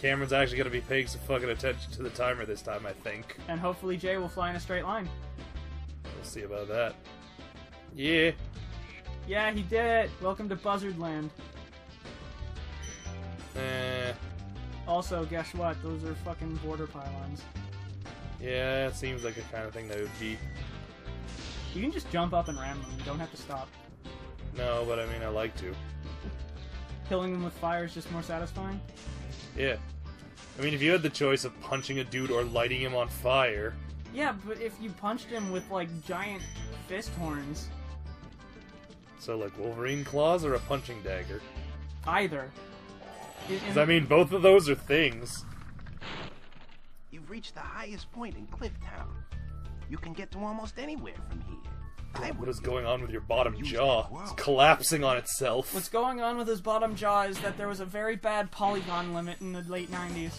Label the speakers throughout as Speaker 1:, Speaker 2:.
Speaker 1: Cameron's actually gonna be paying some fucking attention to the timer this time, I think.
Speaker 2: And hopefully Jay will fly in a straight line.
Speaker 1: We'll see about that. Yeah.
Speaker 2: Yeah, he did it! Welcome to Buzzard Land. Also, guess what? Those are fucking border pylons.
Speaker 1: Yeah, it seems like the kind of thing that would be.
Speaker 2: You can just jump up and ram them. You don't have to stop.
Speaker 1: No, but I mean, I like to.
Speaker 2: Killing them with fire is just more satisfying?
Speaker 1: Yeah. I mean, if you had the choice of punching a dude or lighting him on fire...
Speaker 2: Yeah, but if you punched him with, like, giant fist horns...
Speaker 1: So, like, Wolverine claws or a punching dagger?
Speaker 2: Either.
Speaker 1: Because, I mean, both of those are things.
Speaker 3: You've reached the highest point in Clifftown. You can get to almost anywhere from here.
Speaker 1: What is going on with your bottom jaw? It's collapsing on itself.
Speaker 2: What's going on with his bottom jaw is that there was a very bad polygon limit in the late 90s.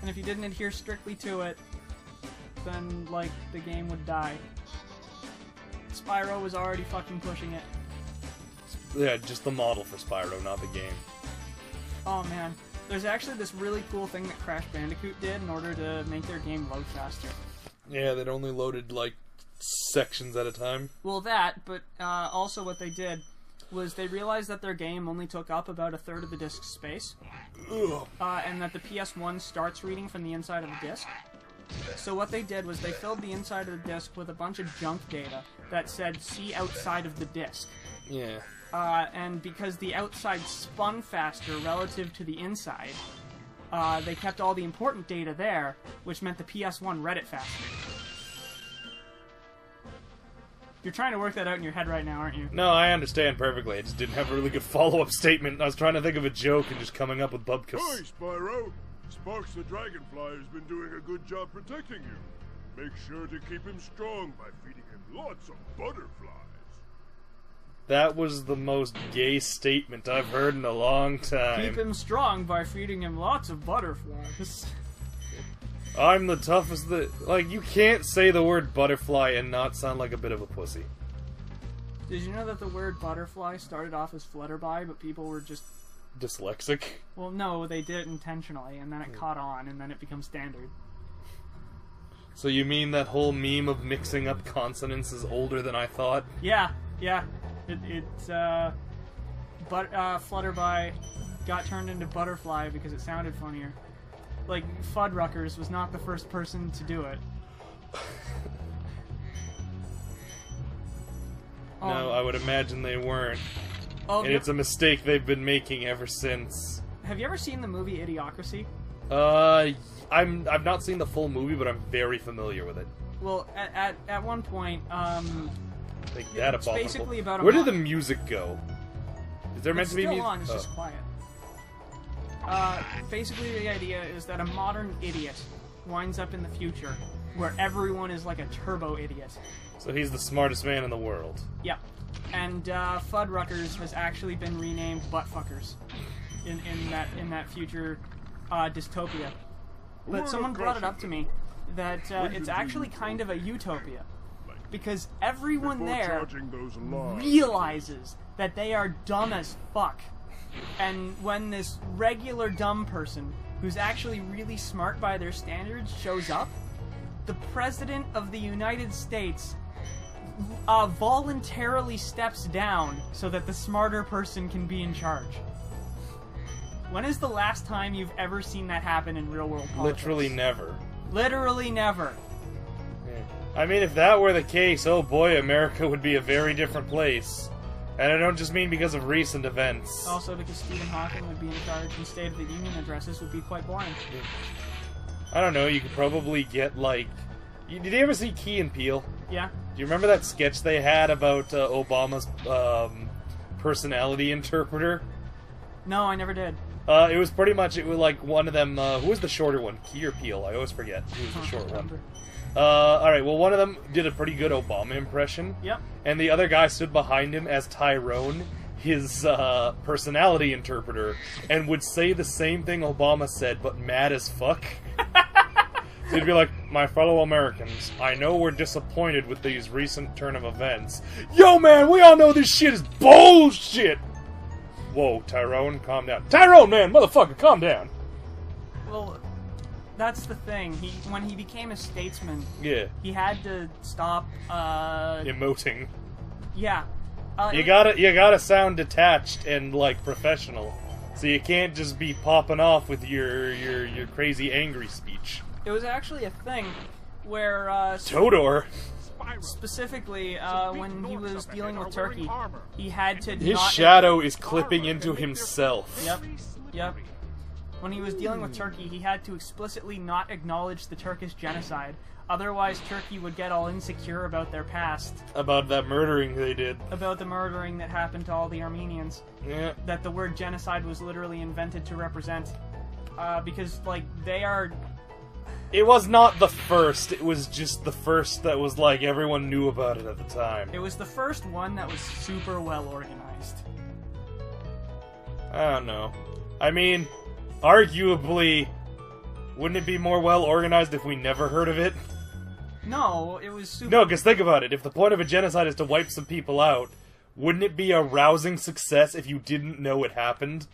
Speaker 2: And if you didn't adhere strictly to it, then, like, the game would die. Spyro was already fucking pushing it.
Speaker 1: Yeah, just the model for Spyro, not the game.
Speaker 2: Oh man. There's actually this really cool thing that Crash Bandicoot did in order to make their game load faster.
Speaker 1: Yeah, they'd only loaded, like, sections at a time.
Speaker 2: Well, that, but also what they did was they realized that their game only took up about a third of the disk's space. And that the PS1 starts reading from the inside of the disk. So what they did was they filled the inside of the disk with a bunch of junk data that said, see outside of the disk.
Speaker 1: Yeah.
Speaker 2: And because the outside spun faster relative to the inside, they kept all the important data there, which meant the PS1 read it faster. You're trying to work that out in your head right now, aren't you?
Speaker 1: No, I understand perfectly. I just didn't have a really good follow-up statement. I was trying to think of a joke and just coming up with bubkas.
Speaker 4: Hi, Spyro. Sparks the Dragonfly has been doing a good job protecting you. Make sure to keep him strong by feeding him lots of butterflies.
Speaker 1: That was the most gay statement I've heard in a long time.
Speaker 2: Keep him strong by feeding him lots of butterflies.
Speaker 1: I'm the toughest like, you can't say the word butterfly and not sound like a bit of a pussy.
Speaker 2: Did you know that the word butterfly started off as flutterby, but people were just...
Speaker 1: Dyslexic?
Speaker 2: Well, no, they did it intentionally, and then it caught on, and then it becomes standard.
Speaker 1: So you mean that whole meme of mixing up consonants is older than I thought?
Speaker 2: Yeah. Flutterby got turned into butterfly because it sounded funnier. Like, Fuddruckers was not the first person to do it.
Speaker 1: No, I would imagine they weren't.
Speaker 2: Oh,
Speaker 1: and it's a mistake they've been making ever since.
Speaker 2: Have you ever seen the movie Idiocracy?
Speaker 1: I've not seen the full movie, but I'm very familiar with it.
Speaker 2: Well, at one point,
Speaker 1: Like that
Speaker 2: it's basically about a
Speaker 1: Where did the music go? Is there meant to be music?
Speaker 2: It's still on, it's just quiet. Basically the idea is that a modern idiot winds up in the future, where everyone is like a turbo idiot.
Speaker 1: So he's the smartest man in the world.
Speaker 2: Yep. And Fuddruckers has actually been renamed Buttfuckers in that future dystopia. But someone brought it up to me that it's actually kind of a utopia. Because everyone there realizes that they are dumb as fuck. And when this regular dumb person, who's actually really smart by their standards, shows up, the President of the United States voluntarily steps down so that the smarter person can be in charge. When is the last time you've ever seen that happen in real-world politics?
Speaker 1: Literally never.
Speaker 2: Literally never.
Speaker 1: I mean, if that were the case, oh boy, America would be a very different place. And I don't just mean because of recent events.
Speaker 2: Also because Stephen Hawking would be in charge and State of the Union addresses would be quite boring.
Speaker 1: I don't know, you could probably get, like... Did you ever see Key and Peele?
Speaker 2: Yeah.
Speaker 1: Do you remember that sketch they had about Obama's personality interpreter?
Speaker 2: No, I never did.
Speaker 1: It was pretty much, it was like one of them, who was the shorter one? Key or Peele? I always forget who was the short one. Alright, well, one of them did a pretty good Obama impression.
Speaker 2: Yep.
Speaker 1: And the other guy stood behind him as Tyrone, his personality interpreter, and would say the same thing Obama said, but mad as fuck. So he'd be like, my fellow Americans, I know we're disappointed with these recent turn of events. Yo, man, we all know this shit is bullshit! Whoa, Tyrone, calm down. Tyrone, man, motherfucker, calm down.
Speaker 2: Well, that's the thing. When he became a statesman,
Speaker 1: Yeah.
Speaker 2: he had to stop.
Speaker 1: Emoting.
Speaker 2: Yeah.
Speaker 1: You gotta sound detached and like professional, so you can't just be popping off with your crazy angry speech.
Speaker 2: It was actually a thing where
Speaker 1: Todor.
Speaker 2: specifically when he was dealing with Turkey, he had to.
Speaker 1: His
Speaker 2: not
Speaker 1: shadow is clipping into himself.
Speaker 2: Yep. When he was dealing with Turkey, he had to explicitly not acknowledge the Turkish genocide. Otherwise, Turkey would get all insecure about their past.
Speaker 1: About that murdering they did.
Speaker 2: About the murdering that happened to all the Armenians.
Speaker 1: Yeah.
Speaker 2: That the word genocide was literally invented to represent. Because, like, they are...
Speaker 1: It was not the first, it was just the first that was like everyone knew about it at the time.
Speaker 2: It was the first one that was super well organized.
Speaker 1: I don't know. I mean, arguably, wouldn't it be more well organized if we never heard of it?
Speaker 2: No, it was super...
Speaker 1: No, because think about it. If the point of a genocide is to wipe some people out, wouldn't it be a rousing success if you didn't know it happened?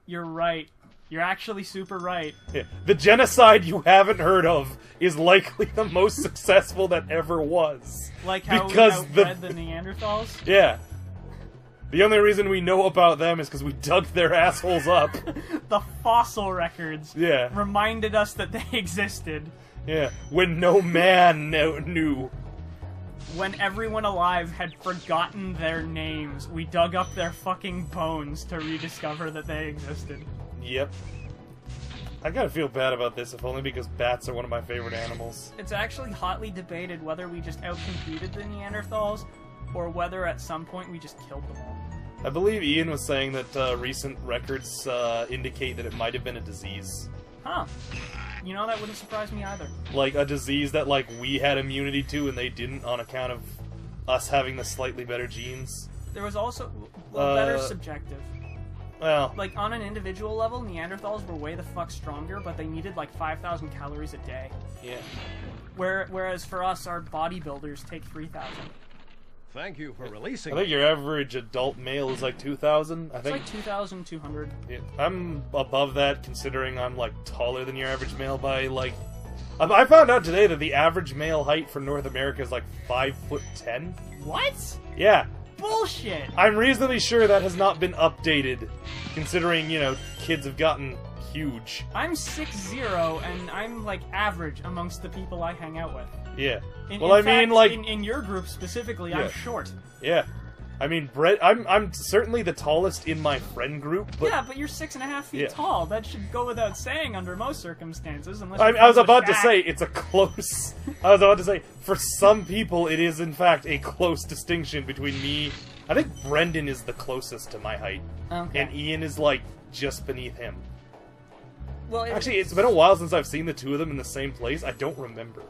Speaker 2: You're right. You're actually super right.
Speaker 1: Yeah. The genocide you haven't heard of is likely the most successful that ever was.
Speaker 2: Like how
Speaker 1: because
Speaker 2: we outbred the Neanderthals?
Speaker 1: Yeah. The only reason we know about them is because we dug their assholes up.
Speaker 2: The fossil records
Speaker 1: Yeah.
Speaker 2: reminded us that they existed.
Speaker 1: Yeah. When no man knew.
Speaker 2: When everyone alive had forgotten their names, we dug up their fucking bones to rediscover that they existed.
Speaker 1: Yep. I gotta feel bad about this, if only because bats are one of my favorite animals.
Speaker 2: It's actually hotly debated whether we just outcompeted the Neanderthals, or whether at some point we just killed them all.
Speaker 1: I believe Ian was saying that recent records indicate that it might have been a disease.
Speaker 2: Huh. You know, that wouldn't surprise me either.
Speaker 1: Like, a disease that, like, we had immunity to and they didn't on account of us having the slightly better genes.
Speaker 2: There was also... well, better subjective.
Speaker 1: Well...
Speaker 2: Like, on an individual level, Neanderthals were way the fuck stronger, but they needed, like, 5,000 calories a day.
Speaker 1: Yeah.
Speaker 2: Whereas for us, our bodybuilders take 3,000.
Speaker 5: Thank you for releasing
Speaker 1: I think your average adult male is like 2,000, I
Speaker 2: It's
Speaker 1: think.
Speaker 2: like 2,200.
Speaker 1: Yeah, I'm above that, considering I'm, like, taller than your average male by, like... I found out today that the average male height for North America is, like, 5'10".
Speaker 2: What?
Speaker 1: Yeah.
Speaker 2: Bullshit!
Speaker 1: I'm reasonably sure that has not been updated, considering, you know, kids have gotten huge.
Speaker 2: I'm 6'0", and I'm, like, average amongst the people I hang out with.
Speaker 1: Yeah.
Speaker 2: In
Speaker 1: I
Speaker 2: fact,
Speaker 1: mean, like...
Speaker 2: In your group specifically,
Speaker 1: Yeah.
Speaker 2: I'm short.
Speaker 1: Yeah. I mean, Brett, I'm certainly the tallest in my friend group, but...
Speaker 2: Yeah, but you're 6.5 feet
Speaker 1: Yeah.
Speaker 2: tall. That should go without saying under most circumstances, unless
Speaker 1: I
Speaker 2: you're
Speaker 1: was
Speaker 2: friends with
Speaker 1: about to
Speaker 2: Shaq.
Speaker 1: say, it's a close... I was about to say, for some people, it is, in fact, a close distinction between me... I think Brendan is the closest to my height.
Speaker 2: Okay.
Speaker 1: And Ian is, like, just beneath him.
Speaker 2: Well,
Speaker 1: Actually, it's been a while since I've seen the two of them in the same place. I don't remember.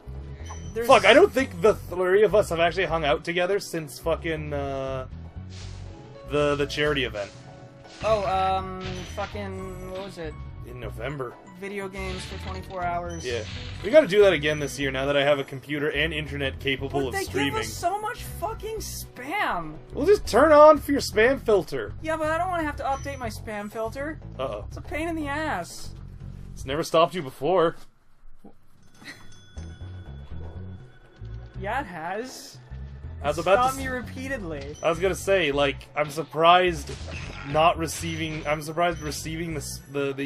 Speaker 2: there's-
Speaker 1: Fuck, I don't think the three of us have actually hung out together since fucking, the charity event.
Speaker 2: Oh, fucking... what was it?
Speaker 1: In November.
Speaker 2: Video games for 24 hours.
Speaker 1: Yeah. We gotta do that again this year now that I have a computer and internet capable
Speaker 2: But
Speaker 1: of
Speaker 2: they
Speaker 1: streaming.
Speaker 2: give us so much fucking spam!
Speaker 1: We'll just turn on for your spam filter.
Speaker 2: Yeah, but I don't want to have to update my spam filter.
Speaker 1: Uh-oh.
Speaker 2: It's a pain in the ass.
Speaker 1: It's never stopped you before.
Speaker 2: Yeah, it has.
Speaker 1: I was about
Speaker 2: Stopped
Speaker 1: to...
Speaker 2: me repeatedly.
Speaker 1: I was gonna say, like, I'm surprised receiving the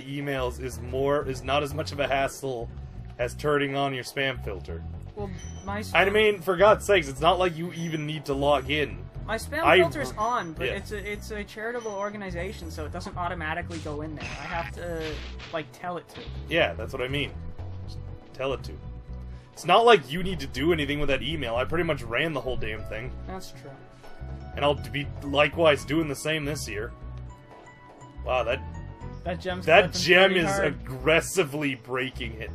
Speaker 1: emails is not as much of a hassle as turning on your spam filter.
Speaker 2: Well, my spam,
Speaker 1: I mean, for God's sakes, it's not like you even need to log in.
Speaker 2: my spam
Speaker 1: I-
Speaker 2: filter's on, but
Speaker 1: yeah.
Speaker 2: it's a charitable organization, so it doesn't automatically go in there. I have to, like, tell it to.
Speaker 1: Yeah, that's what I mean. Just tell it to. It's not like you need to do anything with that email. I pretty much ran the whole damn thing.
Speaker 2: That's true.
Speaker 1: And I'll be likewise doing the same this year. Wow,
Speaker 2: That gem's
Speaker 1: that
Speaker 2: flipping
Speaker 1: gem
Speaker 2: pretty
Speaker 1: is
Speaker 2: hard.
Speaker 1: aggressively breaking it.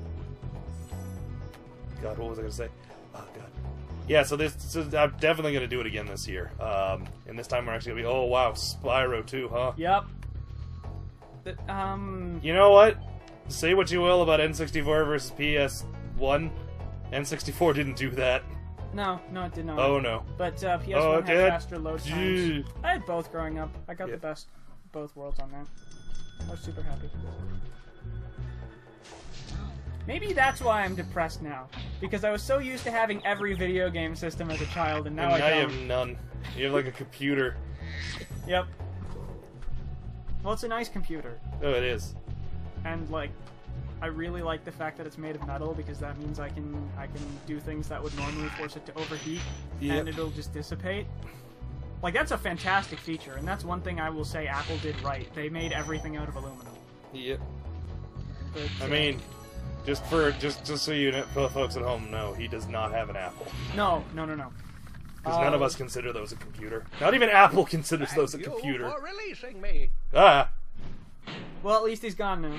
Speaker 1: God, what was I gonna say? Oh God. Yeah, so I'm definitely gonna do it again this year. And this time we're actually gonna be. Oh wow, Spyro too, huh?
Speaker 2: Yep.
Speaker 1: You know what? Say what you will about N64 versus PS1. N64 didn't do that.
Speaker 2: No, it did not.
Speaker 1: Oh no.
Speaker 2: But PS1
Speaker 1: Oh,
Speaker 2: had
Speaker 1: Dad.
Speaker 2: faster load times.
Speaker 1: Gee.
Speaker 2: I had both growing up. I got
Speaker 1: Yeah.
Speaker 2: the best of both worlds on that. I was super happy. Maybe that's why I'm depressed now. Because I was so used to having every video game system as a child, and now
Speaker 1: And
Speaker 2: I
Speaker 1: now you
Speaker 2: don't.
Speaker 1: have none. You have like a computer.
Speaker 2: Yep. Well, it's a nice computer.
Speaker 1: Oh, it is.
Speaker 2: And, like, I really like the fact that it's made of metal, because that means I can do things that would normally force it to overheat,
Speaker 1: Yep.
Speaker 2: and it'll just dissipate. Like, that's a fantastic feature, and that's one thing I will say Apple did right. They made everything out of aluminum.
Speaker 1: Yep.
Speaker 2: But,
Speaker 1: I mean, just so you know, folks at home know, he does not have an Apple.
Speaker 2: no.
Speaker 1: Because none of us consider those a computer. Not even Apple considers those a
Speaker 5: Thank you
Speaker 1: computer.
Speaker 5: for releasing me.
Speaker 1: Ah!
Speaker 2: Well, at least he's gone now.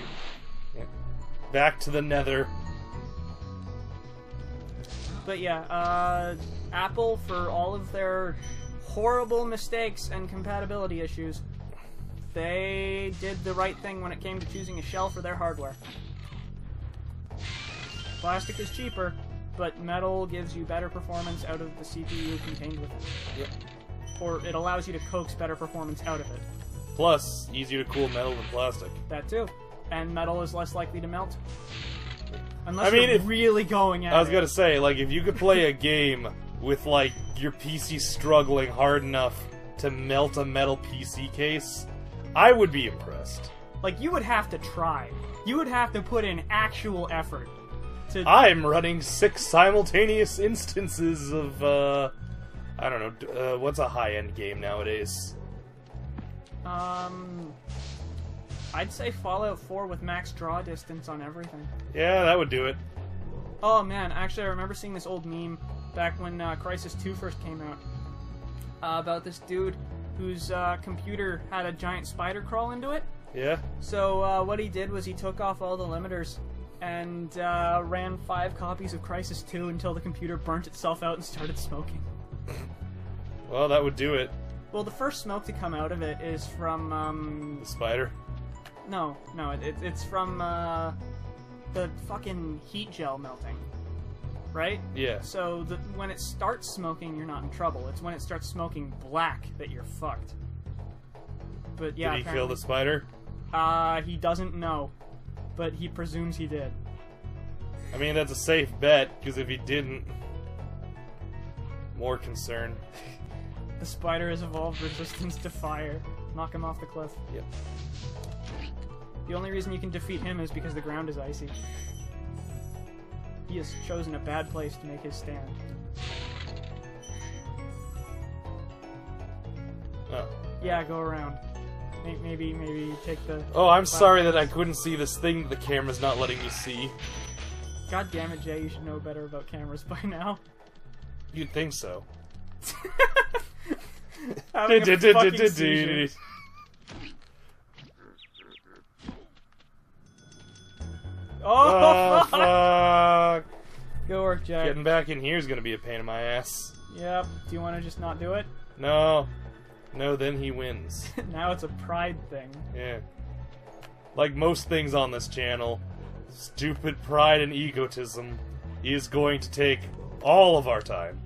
Speaker 1: Yeah. Back to the nether.
Speaker 2: But yeah, Apple, for all of their horrible mistakes and compatibility issues, they did the right thing when it came to choosing a shell for their hardware. Plastic is cheaper, but metal gives you better performance out of the CPU contained with it.
Speaker 1: Yep.
Speaker 2: Or it allows you to coax better performance out of it.
Speaker 1: Plus, easier to cool metal than plastic.
Speaker 2: That too. And metal is less likely to melt. Unless
Speaker 1: I mean,
Speaker 2: you're
Speaker 1: if-
Speaker 2: really going at it.
Speaker 1: I was gonna say, like, if you could play a game with, like, your PC struggling hard enough to melt a metal PC case, I would be impressed.
Speaker 2: Like, you would have to try. You would have to put in actual effort.
Speaker 1: I'm running 6 simultaneous instances of, I don't know, what's a high-end game nowadays?
Speaker 2: I'd say Fallout 4 with max draw distance on everything.
Speaker 1: Yeah, that would do it.
Speaker 2: Oh man, actually I remember seeing this old meme back when Crysis 2 first came out, about this dude whose computer had a giant spider crawl into it.
Speaker 1: Yeah?
Speaker 2: So what he did was he took off all the limiters and ran 5 copies of Crysis 2 until the computer burnt itself out and started smoking.
Speaker 1: Well, that would do it.
Speaker 2: Well, the first smoke to come out of it is from
Speaker 1: The spider?
Speaker 2: No, it's from the fucking heat gel melting, right?
Speaker 1: Yeah.
Speaker 2: So when it starts smoking, you're not in trouble. It's when it starts smoking black that you're fucked. But yeah,
Speaker 1: Did he kill the spider?
Speaker 2: He doesn't know, but he presumes he did.
Speaker 1: I mean, that's a safe bet, because if he didn't... More concern.
Speaker 2: The spider has evolved resistance to fire. Knock him off the cliff.
Speaker 1: Yep.
Speaker 2: The only reason you can defeat him is because the ground is icy. He has chosen a bad place to make his stand.
Speaker 1: Oh.
Speaker 2: Yeah, go around. Maybe take the...
Speaker 1: Oh, I'm sorry that I couldn't see this thing that the camera's not letting me see.
Speaker 2: God damn it, Jay, you should know better about cameras by now.
Speaker 1: You'd think so.
Speaker 2: Having a fucking seizure. Oh, fuck!
Speaker 1: Fuck!
Speaker 2: Good work, Jay.
Speaker 1: Getting back in here is gonna be a pain in my ass.
Speaker 2: Yep. Do you want to just not do it?
Speaker 1: No. No, then he wins.
Speaker 2: Now it's a pride thing.
Speaker 1: Yeah. Like most things on this channel, stupid pride and egotism is going to take all of our time.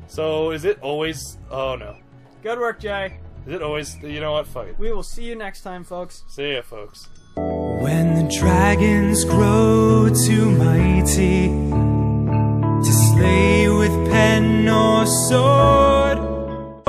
Speaker 1: So, is it always... Oh, no.
Speaker 2: Good work, Jay.
Speaker 1: Is it always... You know what? Fuck it.
Speaker 2: We will see you next time, folks.
Speaker 1: See ya, folks.
Speaker 6: When the dragons grow too mighty to slay with pen or sword,